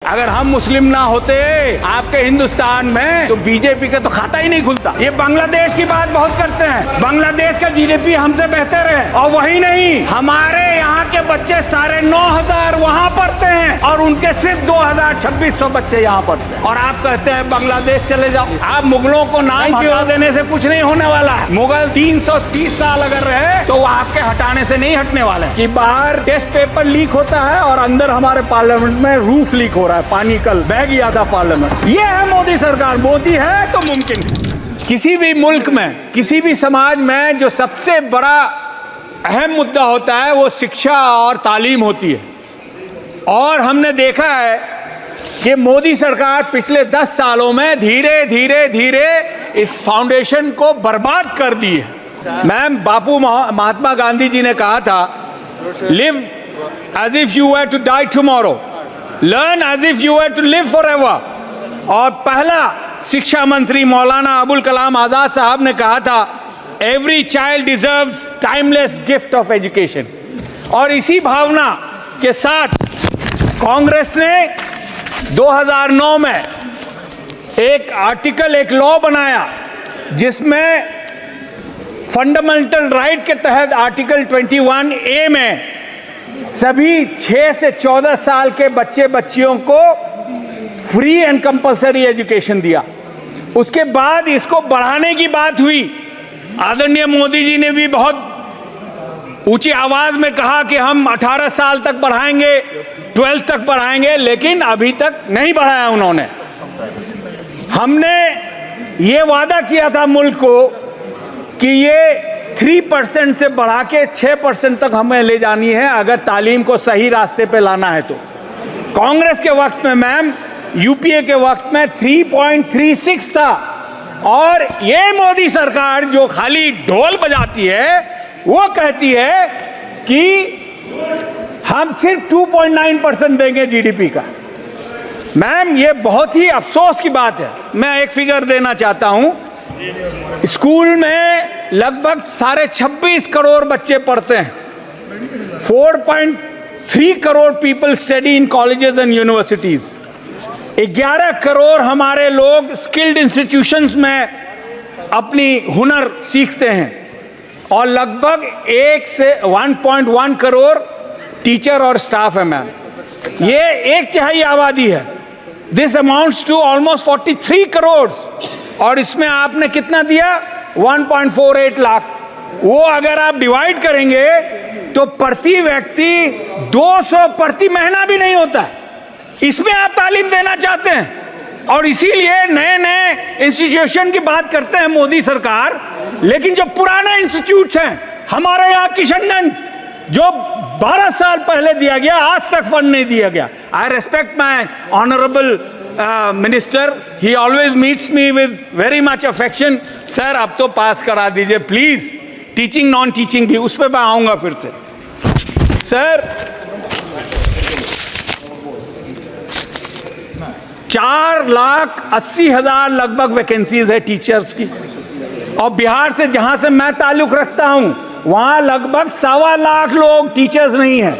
अगर हम मुस्लिम ना होते आपके हिंदुस्तान में तो बीजेपी का तो खाता ही नहीं खुलता। ये बांग्लादेश की बात बहुत करते हैं, बांग्लादेश का जीडीपी हमसे बेहतर है, और वही नहीं, हमारे यहाँ के बच्चे 9,500 वहाँ पढ़ते हैं और उनके सिर्फ 2,000-2,600 बच्चे यहाँ पढ़ते हैं। और आप कहते हैं बांग्लादेश चले जाओ। आप मुगलों को नाम हटा देने से कुछ नहीं होने वाला है। मुगल 330 साल अगर रहे तो वो आपके हटाने से नहीं हटने वाले कि बाहर टेस्ट पेपर लीक होता है और अंदर हमारे पार्लियामेंट में रूफ लीक हो रहा है, पानी कल बह गया था पार्लियामेंट। ये है मोदी सरकार। मोदी है तो मुमकिन है। किसी भी मुल्क में, किसी भी समाज में जो सबसे बड़ा अहम मुद्दा होता है वो शिक्षा और तालीम होती है। और हमने देखा है कि मोदी सरकार पिछले 10 सालों में धीरे धीरे धीरे इस फाउंडेशन को बर्बाद कर दी है। मैम, बापू महात्मा गांधी जी ने कहा था, live as if you have to die tomorrow, learn as if you have to live forever. और पहला शिक्षा मंत्री मौलाना अबुल कलाम आजाद साहब ने कहा था, every child deserves timeless gift of education. और इसी भावना के साथ कांग्रेस ने 2009 में एक लॉ बनाया जिसमें फंडामेंटल राइट के तहत आर्टिकल 21A में सभी 6 से 14 साल के बच्चे बच्चियों को फ्री एंड कंपलसरी एजुकेशन दिया। उसके बाद इसको बढ़ाने की बात हुई। आदरणीय मोदी जी ने भी बहुत ऊंची आवाज में कहा कि हम 18 साल तक बढ़ाएंगे, 12 तक बढ़ाएंगे, लेकिन अभी तक नहीं बढ़ाया उन्होंने। हमने ये वादा किया था मुल्क को कि ये 3% से बढ़ा के 6% तक हमें ले जानी है अगर तालीम को सही रास्ते पे लाना है तो। कांग्रेस के वक्त में मैम, यूपीए के वक्त में 3.36 था। और ये मोदी सरकार जो खाली ढोल बजाती है वो कहती है कि हम सिर्फ 2.9% देंगे जीडीपी का। मैम, ये बहुत ही अफसोस की बात है। मैं एक फिगर देना चाहता हूं। स्कूल में लगभग 26.5 करोड़ बच्चे पढ़ते हैं। 4.3 crore people study in colleges and universities. 11 crore हमारे लोग स्किल्ड इंस्टीट्यूशंस में अपनी हुनर सीखते हैं और लगभग 1 से 1.1 करोड़ टीचर और स्टाफ है मैम। ये 1/3 आबादी है। This amounts to almost 43 crore. और इसमें आपने कितना दिया? 1.48 लाख। वो अगर आप डिवाइड करेंगे तो प्रति व्यक्ति 200 प्रति महीना भी नहीं होता है। इसमें आप तालीम देना चाहते हैं और इसीलिए नए नए इंस्टीट्यूशन की बात करते हैं मोदी सरकार। लेकिन जो पुराने इंस्टीट्यूट हैं हमारे यहाँ, किशनगंज जो 12 साल पहले दिया गया, आज तक फंड नहीं दिया गया। आई respect my honourable minister, he always meets me with very much affection. Sir, अब तो पास करा दीजिए प्लीज, टीचिंग नॉन टीचिंग भी, उस पर मैं आऊंगा फिर से। सर, 4,80,000 लगभग वैकेंसीज है टीचर्स की। और बिहार से, जहां से मैं ताल्लुक रखता हूं, वहां लगभग 1.25 लाख लोग टीचर्स नहीं है।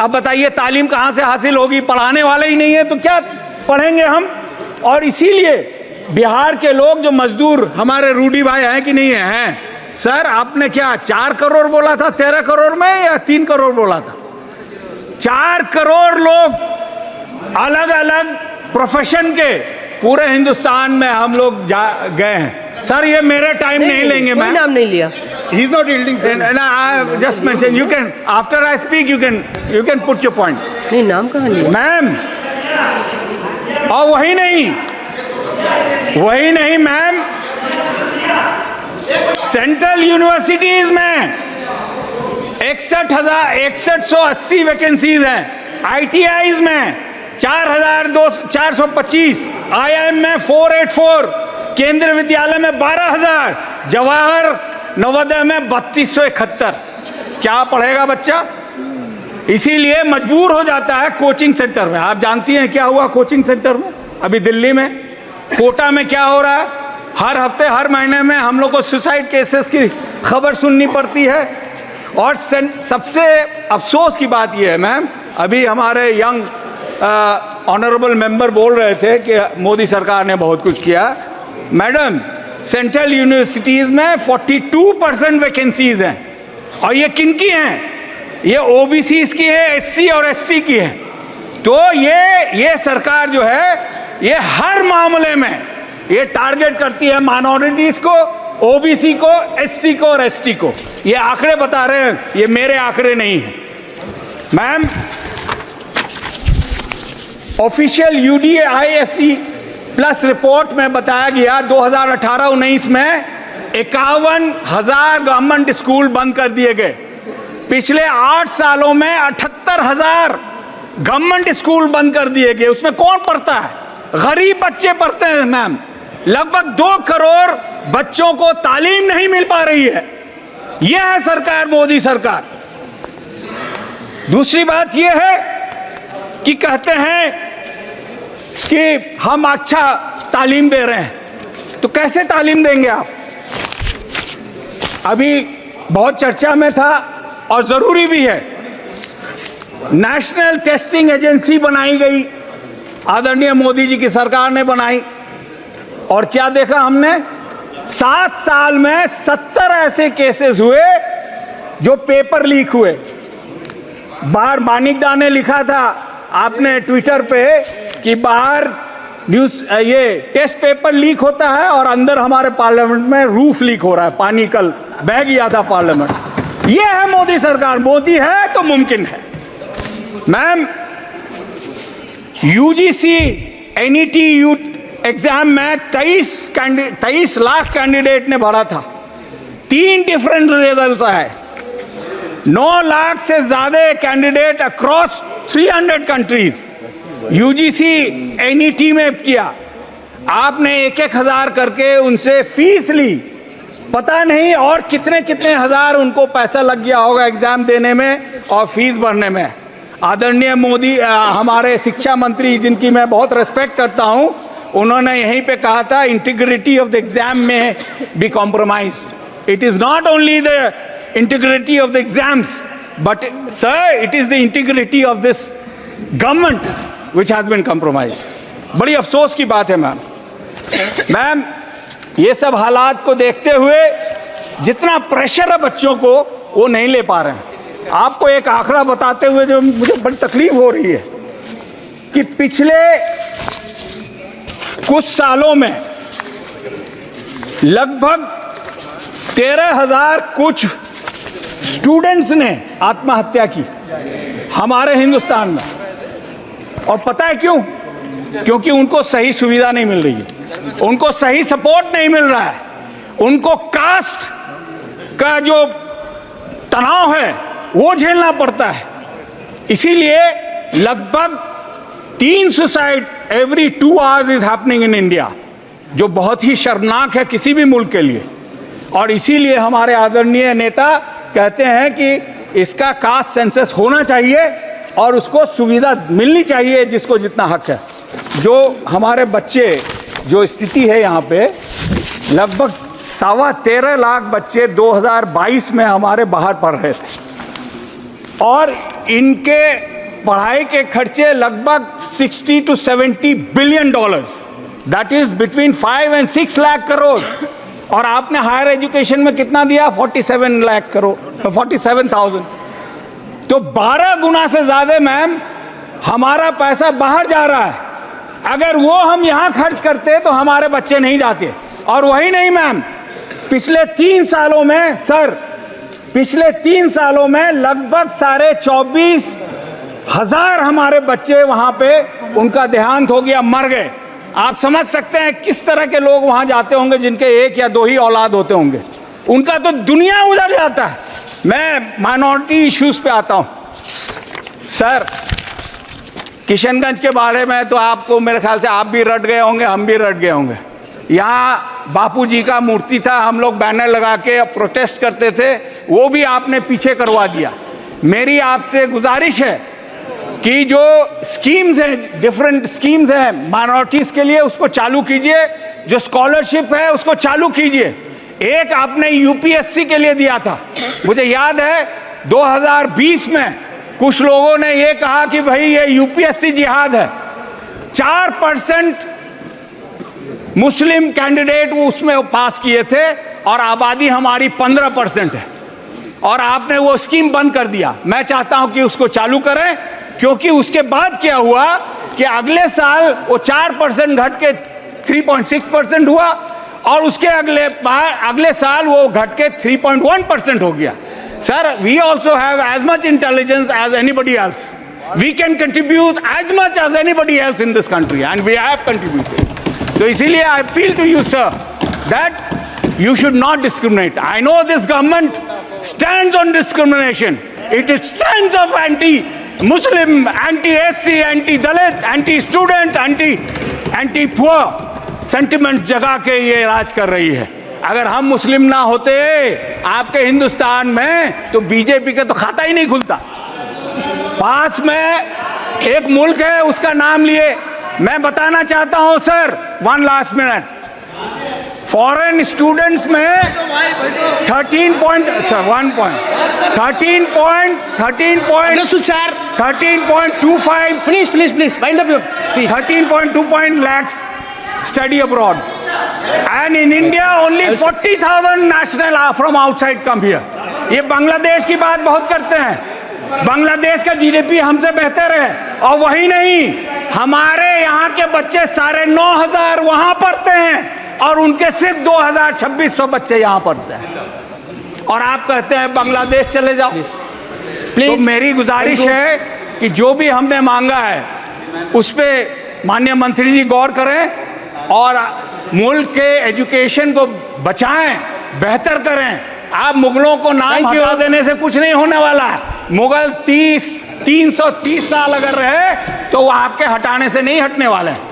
अब बताइए तालीम कहां से हासिल होगी? पढ़ाने वाले ही नहीं है तो क्या पढ़ेंगे हम? और इसीलिए बिहार के लोग जो मजदूर हमारे रूडी भाई हैं कि नहीं हैं? सर, आपने क्या 4 करोड़ बोला था 13 करोड़ में, या 3 करोड़ बोला था? 4 करोड़ लोग अलग अलग प्रोफेशन के पूरे हिंदुस्तान में हम लोग गए हैं। सर, ये मेरे टाइम नहीं लेंगे। मैं नाम नहीं लिया। He is not yielding, sir. No, I just mentioned. You can, after I speak, you can put your point. नहीं, नाम कहाँ लिया? मैम, और वही नहीं मैम, सेंट्रल यूनिवर्सिटीज में 6180 वैकेंसीज हैं। ITIs में 4,425, IIM में 484, केंद्रीय विद्यालय में 12,000, जवाहर नवोदय में 3271। क्या पढ़ेगा बच्चा? इसीलिए मजबूर हो जाता है कोचिंग सेंटर में। आप जानती हैं क्या हुआ कोचिंग सेंटर में अभी दिल्ली में? कोटा में क्या हो रहा है? हर हफ्ते, हर महीने में हम लोग को सुसाइड केसेस की खबर सुननी पड़ती है। और सबसे अफसोस की बात यह है मैम, अभी हमारे यंग ऑनरेबल मेंबर बोल रहे थे कि मोदी सरकार ने बहुत कुछ किया। मैडम, सेंट्रल यूनिवर्सिटीज़ में 42% वैकेंसीज हैं, और ये किनकी हैं? ये ओबीसीज की है, एससी और एसटी की है। तो ये सरकार जो है ये हर मामले में ये टारगेट करती है माइनॉरिटीज़ को, ओबीसी को, एससी को और एसटी को। ये आंकड़े बता रहे हैं, ये मेरे आंकड़े नहीं हैं। Ma'am, official UDISE plus report में बताया गया 2018-19 में 51,000 गवर्नमेंट स्कूल बंद कर दिए गए। पिछले 8 सालों में 78,000 गवर्नमेंट स्कूल बंद कर दिए गए। उसमें कौन पढ़ता है? गरीब बच्चे पढ़ते हैं मैम। लगभग 2 करोड़ बच्चों को तालीम नहीं मिल पा रही है। यह है सरकार, मोदी सरकार। दूसरी बात यह है कि कहते हैं कि हम अच्छा तालीम दे रहे हैं, तो कैसे तालीम देंगे आप? अभी बहुत चर्चा में था और ज़रूरी भी है, नेशनल टेस्टिंग एजेंसी बनाई गई, आदरणीय मोदी जी की सरकार ने बनाई, और क्या देखा हमने? 7 साल में 70 ऐसे केसेस हुए जो पेपर लीक हुए। बाहर मानिकदा ने लिखा था आपने ट्विटर पे कि बाहर न्यूज़ ये टेस्ट पेपर लीक होता है और अंदर हमारे पार्लियामेंट में रूफ लीक हो रहा है, पानी कल बह गया था पार्लियामेंट। ये है मोदी सरकार। मोदी है तो मुमकिन है। मैम, यूजीसी एनईटी एग्जाम में 23 लाख कैंडिडेट ने भरा था। 3 डिफरेंट रिजल्ट्स आए। 9 लाख से ज्यादा candidate across 300 countries UGC NET में किया। आपने 1-1 हजार करके उनसे फीस ली। पता नहीं और कितने कितने हजार उनको पैसा लग गया होगा एग्जाम देने में और फीस भरने में। आदरणीय मोदी, हमारे शिक्षा मंत्री जिनकी मैं बहुत रिस्पेक्ट करता हूं, उन्होंने यहीं पे कहा था integrity of the exam may be compromised. It is not only the integrity of the exams but sir it is the integrity of this government which has been compromised. बड़ी अफसोस की बात है मैम, ये सब हालात को देखते हुए जितना प्रेशर है बच्चों को वो नहीं ले पा रहे हैं। आपको एक आंकड़ा बताते हुए जो मुझे बड़ी तकलीफ हो रही है कि पिछले कुछ सालों में लगभग 13,000 कुछ स्टूडेंट्स ने आत्महत्या की हमारे हिंदुस्तान में। और पता है क्यों? क्योंकि उनको सही सुविधा नहीं मिल रही है, उनको सही सपोर्ट नहीं मिल रहा है, उनको कास्ट का जो तनाव है वो झेलना पड़ता है। इसीलिए लगभग 3 suicide every 2 hours is happening in India, जो बहुत ही शर्मनाक है किसी भी मुल्क के लिए। और इसीलिए हमारे आदरणीय नेता कहते हैं कि इसका कास्ट सेंसस होना चाहिए और उसको सुविधा मिलनी चाहिए जिसको जितना हक है। जो हमारे बच्चे, जो स्थिति है यहाँ पे, लगभग 13.25 लाख बच्चे 2022 में हमारे बाहर पढ़ रहे थे और इनके पढ़ाई के खर्चे लगभग 60 to 70 billion dollars, that is between 5 and 6 lakh crore. और आपने हायर एजुकेशन में कितना दिया? 47 लाख करोड़, 47,000। तो 12 गुना से ज्यादा मैम हमारा पैसा बाहर जा रहा है। अगर वो हम यहाँ खर्च करते तो हमारे बच्चे नहीं जाते। और वही नहीं मैम, पिछले 3 सालों में सर, पिछले 3 सालों में लगभग 24,000 हमारे बच्चे वहां पे उनका देहांत हो गया, मर गए। आप समझ सकते हैं किस तरह के लोग वहां जाते होंगे जिनके 1 या 2 ही औलाद होते होंगे। उनका तो दुनिया उधर जाता है। मैं माइनॉरिटी इश्यूज पे आता हूं सर। किशनगंज के बारे में तो आपको मेरे ख्याल से आप भी रट गए होंगे, हम भी रट गए होंगे। यहाँ बापूजी का मूर्ति था, हम लोग बैनर लगा के प्रोटेस्ट करते थे, वो भी आपने पीछे करवा दिया। मेरी आपसे गुजारिश है कि जो स्कीम्स हैं, डिफरेंट स्कीम्स हैं माइनॉरिटीज़ के लिए, उसको चालू कीजिए। जो स्कॉलरशिप है उसको चालू कीजिए। एक आपने यूपीएससी के लिए दिया था, मुझे याद है 2020 में कुछ लोगों ने ये कहा कि भाई ये यूपीएससी जिहाद है। 4% मुस्लिम कैंडिडेट वो उसमें पास किए थे और आबादी हमारी 15% है, और आपने वो स्कीम बंद कर दिया। मैं चाहता हूं कि उसको चालू करें, क्योंकि उसके बाद क्या हुआ कि अगले साल वो 4% घट के 3.6% हुआ, और उसके अगले साल वो घट के 3.1% हो गया। Sir, we also have as much intelligence as anybody else. We can contribute as much as anybody else in this country, and we have contributed. So इसीलिए I appeal to you, sir, that you should not discriminate. I know this government stands on discrimination. It stands of anti-Muslim, anti-SC, anti-Dalit, anti-student, anti-poor sentiments जगा के ये राज कर रही है। अगर हम मुस्लिम ना होते आपके हिंदुस्तान में तो बीजेपी का तो खाता ही नहीं खुलता। पास में एक मुल्क है, उसका नाम लिए मैं बताना चाहता हूं sir, 1 last minute, foreign students में 13.25 Please, wind up your speech. 13.2 lakhs study abroad, and in India only 40,000 national from outside come here. ये बांग्लादेश की बात बहुत करते हैं, बांग्लादेश का जीडीपी हमसे बेहतर है, और वही नहीं, हमारे यहाँ के बच्चे 9,500 वहां पढ़ते हैं और उनके सिर्फ 2,000-2,600 बच्चे यहाँ पढ़ते हैं, और आप कहते हैं बांग्लादेश चले जाओ। तो मेरी गुजारिश है कि जो भी हमने मांगा है उस पे माननीय मंत्री जी गौर करें और मुल्क के एजुकेशन को बचाएं, बेहतर करें। आप मुगलों को नाम हटा देने से कुछ नहीं होने वाला है। मुगल 330 साल अगर रहे तो वो आपके हटाने से नहीं हटने वाले हैं।